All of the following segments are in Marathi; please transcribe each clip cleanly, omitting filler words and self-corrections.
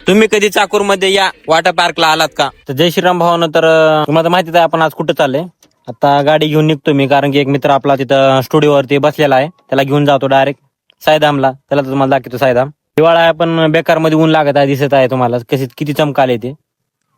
तुम्ही कधी चाकूरमध्ये या वॉटर पार्कला आलात का? तर जय श्रीराम भावानं. तर तुम्हाला माहितीच आहे आपण आज कुठं चाललंय. आता गाडी घेऊन निघतो मी, कारण की एक मित्र आपला तिथं स्टुडिओवरती बसलेला आहे, त्याला घेऊन जातो डायरेक्ट सायदामला. त्याला तुम्हाला दाखवतो सायदाम. हिवाळा आहे पण बेकार मध्ये ऊन लागत आहे, दिसत आहे तुम्हाला किती चमकाले ते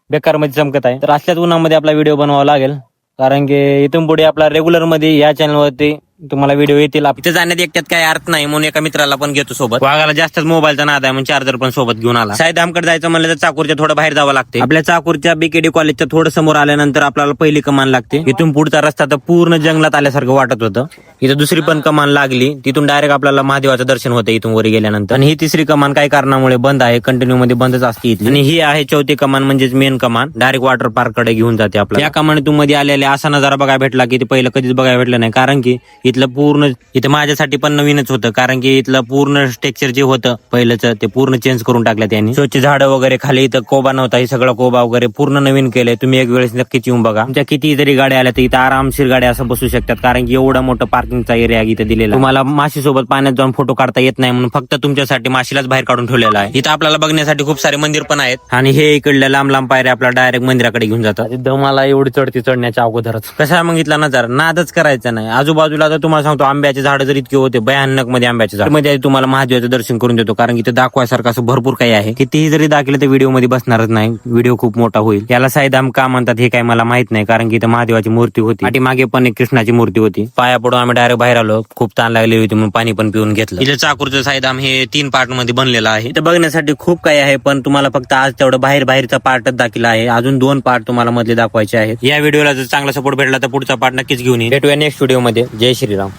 बेकार मध्ये चमकत आहे. तर असल्याच उन्हामध्ये आपला व्हिडिओ बनवावा लागेल, कारण की इथून पुढे आपला रेग्युलर मध्ये या चॅनलवरती तुम्हाला व्हिडिओ येतील. इथे जाण्यात एकट्यात काही अर्थ नाही, म्हणून एका मित्राला पण घेतो सोबत. वाघाला जास्तच मोबाईलचा नाद आहे, म्हणून चार्जर पण सोबत घेऊन आला. सायदामकडे जायचं म्हणलं तर चाकूरच्या थोडं बाहेर जावं लागते. आपल्या चाकूरच्या बीकेडी कॉलेजच्या थोडं समोर आल्यानंतर आपल्याला पहिली कमान लागते. इथून पुढचा रस्ता तर पूर्ण जंगलात आल्यासारखं वाटत होतं. इथं दुसरी पण कमान लागली, तिथून डायरेक्ट आपल्याला महादेवाचं दर्शन होतं इथून वर गेल्यानंतर. आणि ही तिसरी कमान काही कारणामुळे बंद आहे, कंटिन्यू मध्ये बंदच असते इथली. आणि ही आहे चौथी कमान, म्हणजेच मेन कमान, डायरेक्ट वॉटर पार्क कडे घेऊन जाते आपल्याला. या कमानीतून मध्ये आलेले असा नजारा बघायला भेटला की ते पहिलं कधीच बघायला भेटलं नाही, कारण की इथलं पूर्ण इथं माझ्यासाठी पण नवीनच होतं, कारण की इथलं पूर्ण स्ट्रक्चर जे होतं पहिलंच ते पूर्ण चेंज करून टाकलं त्यांनी. स्वच्छ झाडं वगैरे, खाली इथं कोबा नव्हता, हे सगळं कोबा वगैरे पूर्ण नवीन केलंय. तुम्ही एक वेळेस नक्कीच येऊन बघा. तुमच्या किती जरी गाड्या आल्या तर इथं आरामशीर गाड्या असं बसू शकतात, कारण की एवढा मोठं पार्किंगचा एरिया इथं दिलेला. तुम्हाला माशीसोबत पाण्यात जाऊन फोटो काढता येत नाही, म्हणून फक्त तुमच्यासाठी माशीलाच बाहेर काढून ठेवलेला आहे. इथं आपल्याला बघण्यासाठी खूप सारे मंदिर पण आहेत, आणि हे इकडल्या लांब लांब पायऱ्या आपल्याला डायरेक्ट मंदिराकडे घेऊन जातात. दमाला एवढी चढण्याच्या अगोदरच कसा बघितला नजारा, नादच करायचा नाही. आजूबाजूला तर तुम्हाला सांगतो आंब्याचे झाड जर इतके होते भयानक मध्ये, आंब्याचे झाड मध्ये तुम्हाला महादेवाचं दर्शन करून देतो, कारण की ते दाखवायसारखं असं भरपूर काही आहे. कितीही जरी दाखवलं तर व्हिडिओ मध्ये बसणारच नाही, व्हिडिओ खूप मोठा होईल. याला सायदाम का म्हणतात हे काही मला माहित नाही, कारण की इथं महादेवाची मूर्ती होती आणि मागे पण एक कृष्णाची मूर्ती होती. पाया पडून आम्ही डायरेक्ट बाहेर आलो, खूप ताण लागली होती म्हणून पाणी पण पिऊन घेतलं. इथं चाकूरचं सायदाम हे 3 पार्ट मध्ये बनलेलं आहे. इथं बघण्यासाठी खूप काही आहे, पण तुम्हाला फक्त आज तेवढं बाहेरचा पार्टच दाखवला आहे. अजून 2 पार्ट तुम्हाला मधले दाखवायचे आहेत. या व्हिडिओला जर चांगला सपोर्ट भेटला तर पुढचा पार्ट नक्कीच घेऊन येईल. भेटूया नेक्स्ट व्हिडिओ मध्ये. जय श्रीराम.